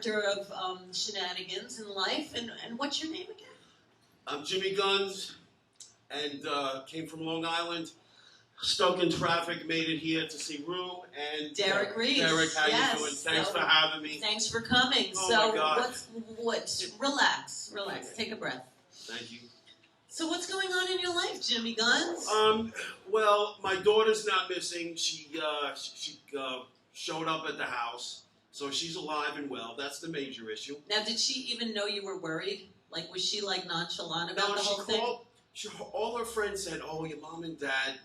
character of shenanigans in life. And what's your name again? I'm Jimmy Guns, and came from Long Island. Stuck in traffic, made it here to see ReW and Derek Reese. Derek, how you doing? Thanks for having me. Thanks for coming. Oh so my God. relax, take a breath. Thank you. So what's going on in your life, Jimmy Guns? Well, my daughter's not missing. She showed up at the house, so she's alive and well. That's the major issue. Now, did she even know you were worried? Like, was she like nonchalant about No, the whole thing? All her friends said, "Oh, your mom and dad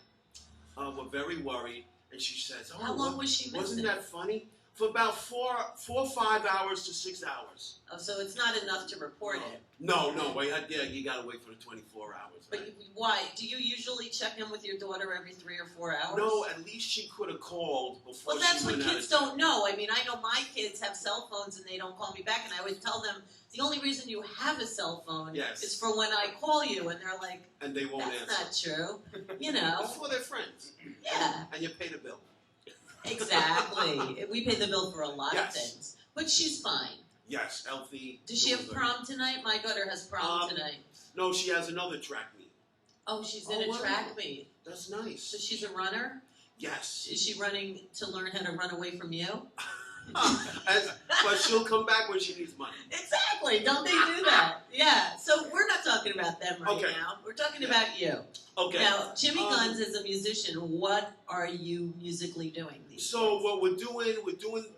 were very worried," and she says, "Oh, how long was she missing? Wasn't that funny? For about 4 or 5 hours to 6 hours." Oh, so it's not enough to report it. No. You gotta wait for the 24 hours. But right? why? Do you usually check in with your daughter every 3 or 4 hours? No, at least she could have called before. Well, that's she what went kids out of don't know. I mean, I know my kids have cell phones and they don't call me back, and I always tell them the only reason you have a cell phone is for when I call you, and they're like, and they won't that's answer. not true. You know. It's for their friends. Yeah. And you pay the bill. Exactly. We pay the bill for a lot of things. But she's fine. Yes, healthy. Does she have prom tonight? My daughter has prom tonight. No, she has another track meet. Oh, she's in a track meet. That's nice. So she's a runner? Yes. Is she running to learn how to run away from you? But she'll come back when she needs money. Exactly. Don't they do that? Yeah. So we're not talking about them right now. We're talking about you. Okay. Now, Jimmy Guns is a musician. What are you musically doing these days? What we're doing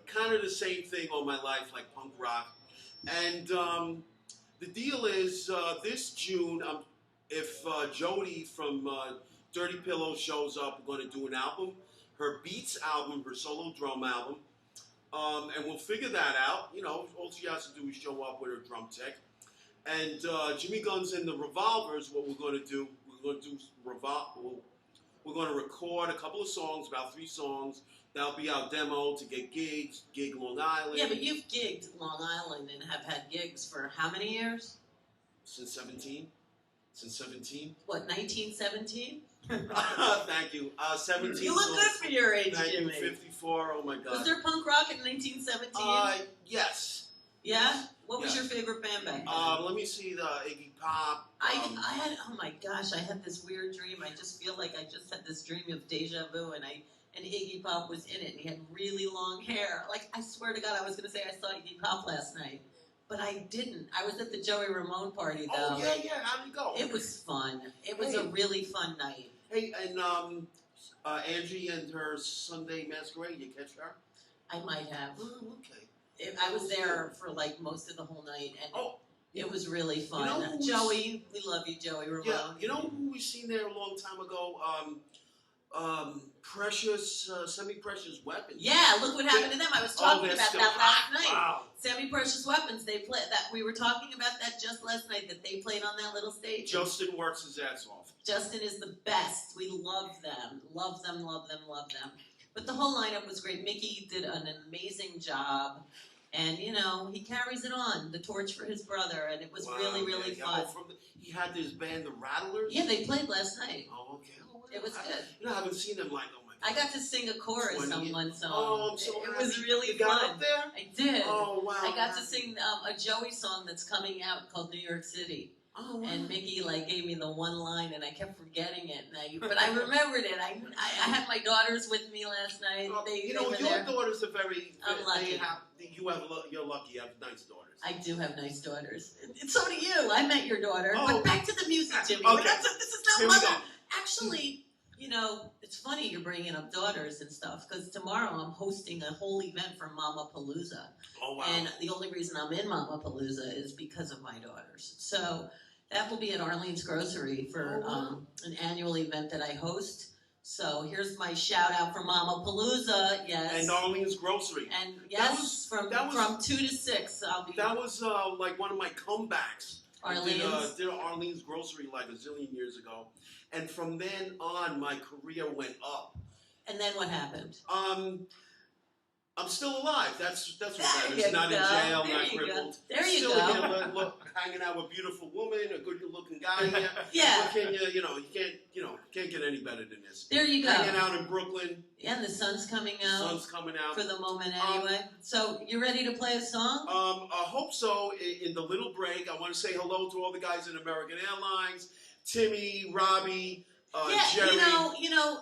kind of the same thing all my life, like punk rock. And the deal is this June, if Jody from Dirty Pillow shows up, we're going to do an album, her Beats album, her solo drum album. And we'll figure that out. You know, all she has to do is show up with her drum tech. And Jimmy Guns and the Revolvers, what we're going to do, we're going to record a couple of songs, about 3 songs. That'll be our demo to get gigs, gig Long Island. Yeah, but you've gigged Long Island and have had gigs for how many years? Since 17. What, 1917? Thank you. 17. You look good for your age, Jimmy. 54. Oh my God. Was there punk rock in 1917? Yes. Yeah. What was your favorite band back then? Let me see the Iggy Pop. I had, oh my gosh, I had this weird dream. I just feel like I just had this dream of deja vu, and Iggy Pop was in it, and he had really long hair. Like, I swear to God, I was going to say I saw Iggy Pop last night, but I didn't. I was at the Joey Ramone party, though. Oh, yeah. How did it go? It was fun. It was a really fun night. Hey, and Angie and her Sunday Masquerade, you catch her? I might have. Oh, okay. I was there for like most of the whole night, and it was really fun. You know Joey, we love you, Joey Ramone. Yeah, you know who we seen there a long time ago? Semi-Precious Weapons. Yeah, look what happened to them. I was talking about that last night. Wow. Semi-Precious Weapons. They play that. We were talking about that just last night. That they played on that little stage. Justin works his ass off. Justin is the best. We love them. Love them. Love them. Love them. But the whole lineup was great. Mickey did an amazing job. And, you know, he carries it on, the torch for his brother, and it was really, really fun. He had this band, the Rattlers? Yeah, they played last night. Oh, okay. It was good. You know, I haven't seen them like, oh my God. I got to sing a chorus on one song. Oh, I'm so happy. It was really you fun. got up there? I did. Oh, wow. I got to sing a Joey song that's coming out called New York City. Oh, wow. And Mickey gave me the one line, and I kept forgetting it. But I remembered it. I had my daughters with me last night. Your daughters are very. I'm lucky. You're lucky. You have nice daughters. I do have nice daughters. And so do you. I met your daughter. Oh, but back to the music, Jimmy. Okay. This is not mother. Actually, you know, it's funny you're bringing up daughters and stuff, because tomorrow I'm hosting a whole event for Mama Palooza. Oh, wow. And the only reason I'm in Mama Palooza is because of my daughters. So that will be at Arlene's Grocery for an annual event that I host. So here's my shout out for Mama Palooza, yes. And Arlene's Grocery. And yes, from 2 to 6, I'll be. That was like one of my comebacks. Arlene's. Did Arlene's Grocery like a zillion years ago, and from then on, my career went up. And then what happened? I'm still alive. That's what There matters. you Not in go. jail, There not you go. crippled. There you Still go. here, hanging out with a beautiful woman, a good-looking guy here. Yeah. What can you can't get any better than this. There you go. Hanging out in Brooklyn. Yeah, and the sun's coming The out. sun's coming out. For the moment, anyway. So, you ready to play a song? I hope so. In the little break, I want to say hello to all the guys in American Airlines, Timmy, Robbie, Jerry. You know,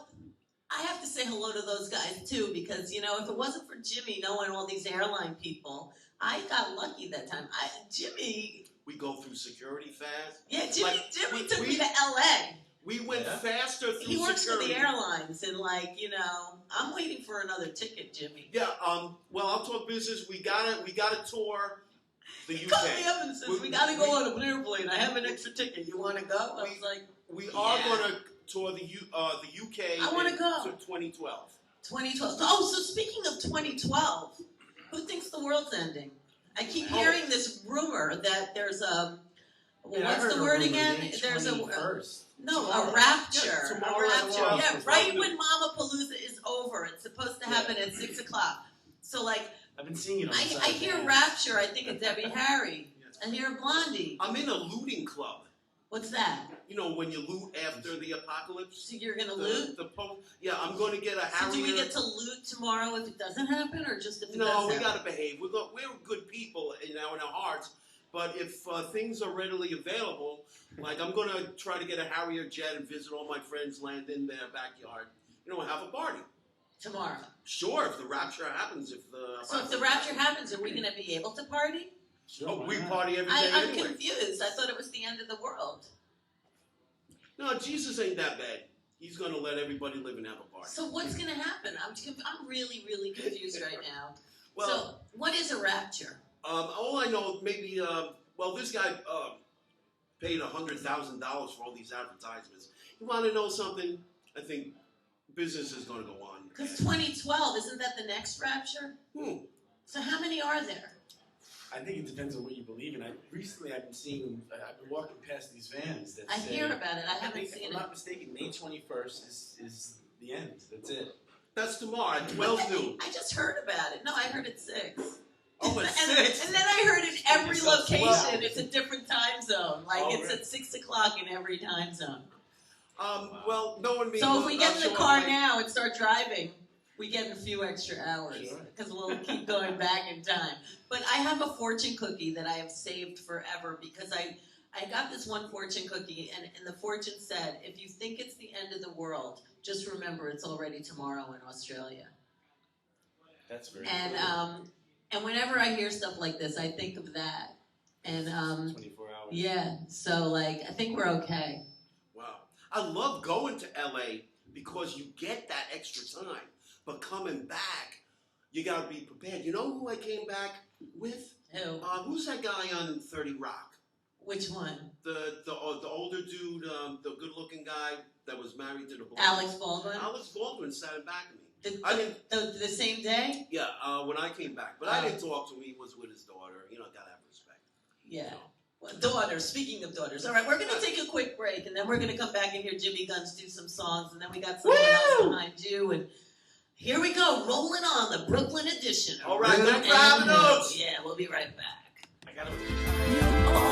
I have to say hello to those guys too, because if it wasn't for Jimmy knowing all these airline people, I got lucky that time. Jimmy. We go through security fast. Yeah, Jimmy took me to LA. We went faster through security. He works for the airlines, and I'm waiting for another ticket, Jimmy. Yeah. Well, I'll talk business. We got to tour the UK. He called me up and says, we got to go on an airplane. I have an extra ticket. You want to go? I was like, we are going to tour the UK. I want to go. To 2012. 2012. Oh, so speaking of 2012, who thinks the world's ending? I keep hearing this rumor that there's what's the word again? There's a rapture. Yeah, tomorrow, a rapture. tomorrow. Yeah, right when Mamapalooza is over. It's supposed to happen at 6 o'clock. So I've been seeing it on the I hear rapture. I think of Debbie Harry. I hear Blondie. I'm in a looting club. What's that? When you loot after the apocalypse. So you're gonna loot? Yeah, I'm going to get a Harrier. So do we get to loot tomorrow if it doesn't happen, or just if it does No, happen? we got to behave. We're good people, in our hearts. But if things are readily available, like I'm going to try to get a Harrier jet and visit all my friends, land in their backyard, have a party. Tomorrow. Sure, if the rapture happens. So if the rapture happens, are we going to be able to party? Sure, we party every day I'm anyway. confused. I thought it was the end of the world. No, Jesus ain't that bad. He's going to let everybody live and have a party. So what's going to happen? I'm really, really confused right now. Well, so what is a rapture? All I know, maybe, this guy paid $100,000 for all these advertisements. You want to know something? I think business is going to go on. Because 2012, isn't that the next rapture? So how many are there? I think it depends on what you believe in. Recently I've been walking past these vans that I say, hear about it. I haven't if seen I'm it. not mistaken, May 21st is the end. That's it. That's tomorrow at 12 noon. I just heard about it. No, I heard at 6. Oh, it's and, 6. And then I heard in every yourself location, 12. it's a different time zone. Like it's really? at 6 o'clock in every time zone. Knowing me. So if we get in the car now and start driving, we get in a few extra hours Sure. because we'll keep going back in time. But I have a fortune cookie that I have saved forever because I got this one fortune cookie and the fortune said, if you think it's the end of the world, just remember it's already tomorrow in Australia. That's very And and whenever I hear stuff like this, I think of that. And 24 hours. yeah, so I think we're okay. Wow. I love going to LA because you get that extra time. But coming back, you got to be prepared. You know who I came back with? Who? Who's that guy on 30 Rock? Which one? The older dude, the good-looking guy that was married to the blonde. Alex Baldwin? Alex Baldwin sat in back of me. The same day? Yeah, when I came back. But I didn't talk to him. He was with his daughter. Gotta have respect. Yeah. Well, daughters, speaking of daughters. All right, we're going to take a quick break, and then we're going to come back and hear Jimmy GuNNs do some songs, and then we got someone else behind you, and here we go, rolling on the Brooklyn edition. All right, no grabbing notes. Yeah, we'll be right back. I got to.